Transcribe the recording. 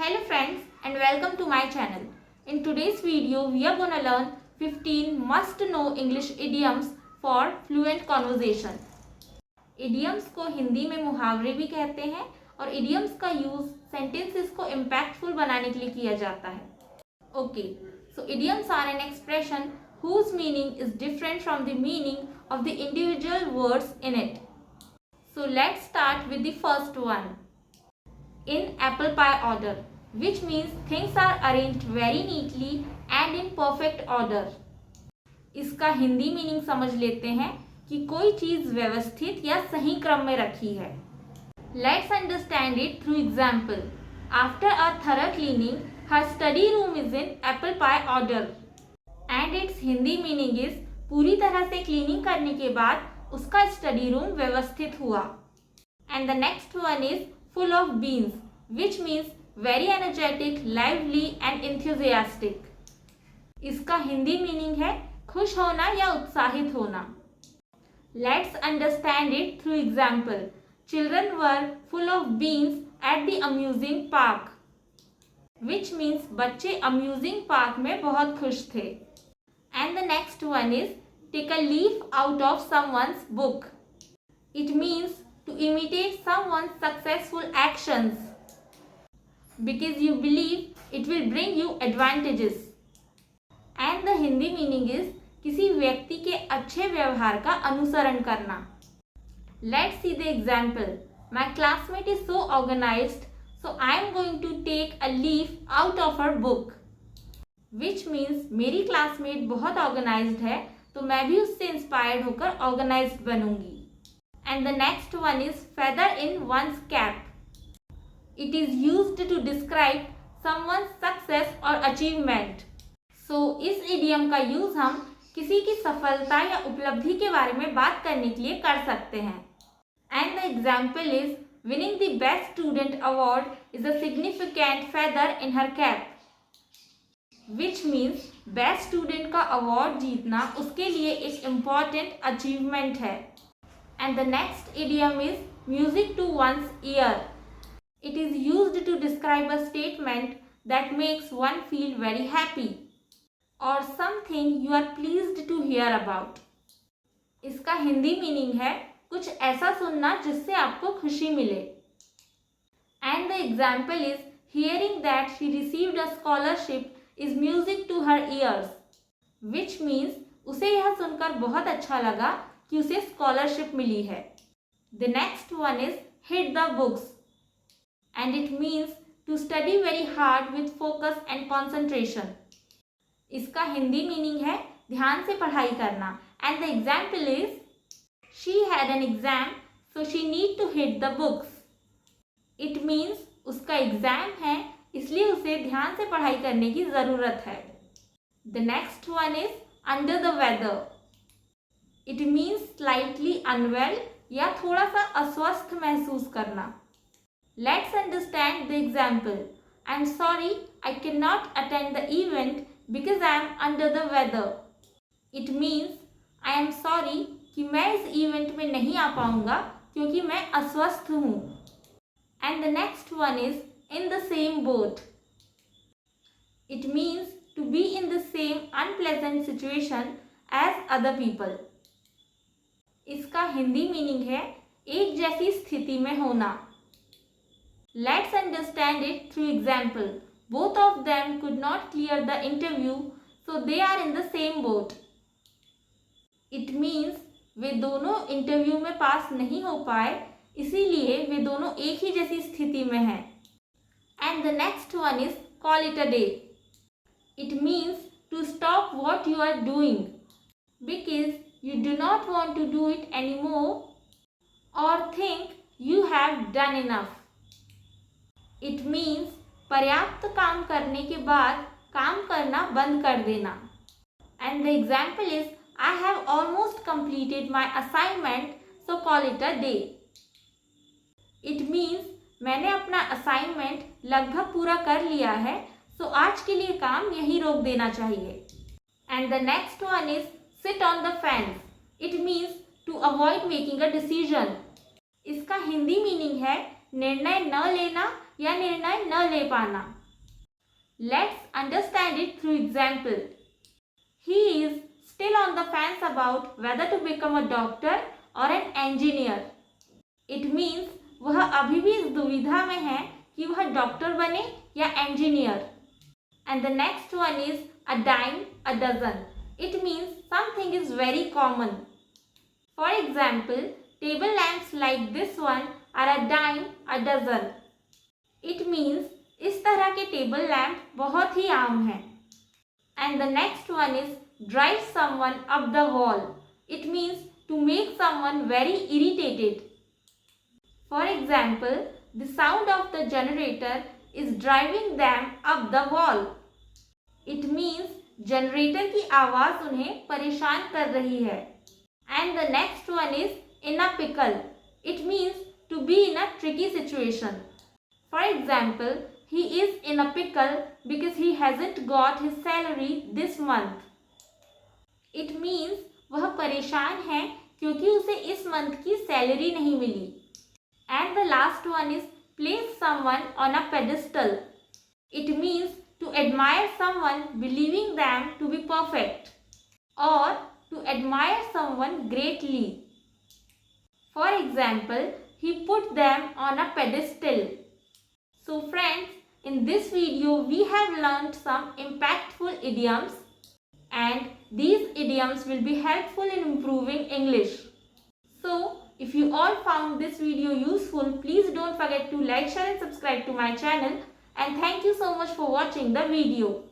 Hello friends and welcome to my channel. In today's video we are going to learn 15 must know English idioms for fluent conversation. Idioms को हिंदी में मुहावरे भी कहते हैं और idioms का यूज sentences को impactful बनाने के लिए किया जाता है. Okay, so idioms are an expression whose meaning is different from the meaning of the individual words in it. So let's start with the first one. In apple pie order, which means things are arranged very neatly and in perfect order. इसका Hindi meaning समझ लेते हैं कि कोई चीज व्यवस्थित या सही क्रम में रखी है. Let's understand it through example. After a thorough cleaning, her study room is in apple pie order. And its Hindi meaning is पूरी तरह से क्लीनिंग करने के बाद उसका स्टडी रूम व्यवस्थित हुआ. And the next one is full of beans, which means very energetic, lively and enthusiastic. इसका हिंदी मीनिंग है खुश होना या उत्साहित होना. Let's understand it through example. Children were full of beans at the amusing park, which means बच्चे amusing park में बहुत खुश थे. And the next one is take a leaf out of someone's book. It means to imitate someone's successful actions because you believe it will bring you advantages. And the Hindi meaning is किसी व्यक्ति के अच्छे व्यवहार का अनुसरण करना. Let's see the example. My classmate is so organized, so I am going to take a leaf out of her book. Which means मेरी classmate बहुत organized है तो मैं भी उससे inspired होकर organized बनूंगी. And the next one is feather in one's cap. It is used to describe someone's success or achievement. So इस idiom का use हम किसी की सफलता या उपलब्धि के बारे में बात करने के लिए कर सकते हैं. And the example is winning the best student award is a significant feather in her cap. Which means best student का award जीतना उसके लिए एक important achievement है. And the next idiom is music to one's ear. It is used to describe a statement that makes one feel very happy or something you are pleased to hear about. इसका Hindi meaning है कुछ ऐसा सुनना जिससे आपको खुशी मिले. And the example is hearing that she received a scholarship is music to her ears. Which means उसे यह सुनकर बहुत अच्छा लगा कि उसे स्कॉलरशिप मिली है. The next one is hit the books and it means to study very hard with focus and concentration. इसका हिंदी मीनिंग है ध्यान से पढ़ाई करना. And the example is she had an exam so she need to hit the books. It means उसका exam है इसलिए उसे ध्यान से पढ़ाई करने की ज़रूरत है. The next one is under the weather. It means slightly unwell या थोड़ा सा अस्वस्थ महसूस करना. Let's understand the example. I'm sorry I cannot attend the event because I am under the weather. It means I am sorry कि मैं इस event में नहीं आ पाऊंगा क्योंकि मैं अस्वस्थ हूँ. And the next one is in the same boat. It means to be in the same unpleasant situation as other people. इसका हिंदी मीनिंग है एक जैसी स्थिति में होना. Let's understand it through example. Both of them could not clear the interview, so they are in the same boat. It means वे दोनों interview में पास नहीं हो पाए इसीलिए वे दोनों एक ही जैसी स्थिति में हैं. And the next one is call it a day. It means to stop what you are doing because you do not want to do it anymore or think you have done enough. It means पर्याप्त काम करने के बाद काम करना बंद कर देना. And the example is I have almost completed my assignment so call it a day. It means मैंने अपना असाइनमेंट लगभग पूरा कर लिया है तो आज के लिए काम यहीं रोक देना चाहिए. And the next one is sit on the fence. It means to avoid making a decision. इसका हिंदी मीनिंग है निर्णय न लेना या निर्णय न ले पाना। Let's understand it through example. He is still on the fence about whether to become a doctor or an engineer. It means वह अभी भी इस दुविधा में है कि वह डॉक्टर बने या engineer. And the next one is a dime a dozen. It means something is very common. For example, table lamps like this one are a dime a dozen. It means इस तरह के table lamp बहुत ही आम हैं. And the next one is drive someone up the wall. It means to make someone very irritated. For example, the sound of the generator is driving them up the wall. It means generator की आवाज उन्हें परेशान कर रही है. And the next one is in a pickle. It means to be in a tricky situation. For example, he is in a pickle because he hasn't got his salary this month. It means वह परेशान है क्योंकि उसे इस month की salary नहीं मिली. And the last one is place someone on a pedestal. It means to admire someone believing them to be perfect or to admire someone greatly. For example, he put them on a pedestal. So friends, in this video we have learnt some impactful idioms and these idioms will be helpful in improving English. So if you all found this video useful, please don't forget to like, share and subscribe to my channel, and thank you so much for watching the video.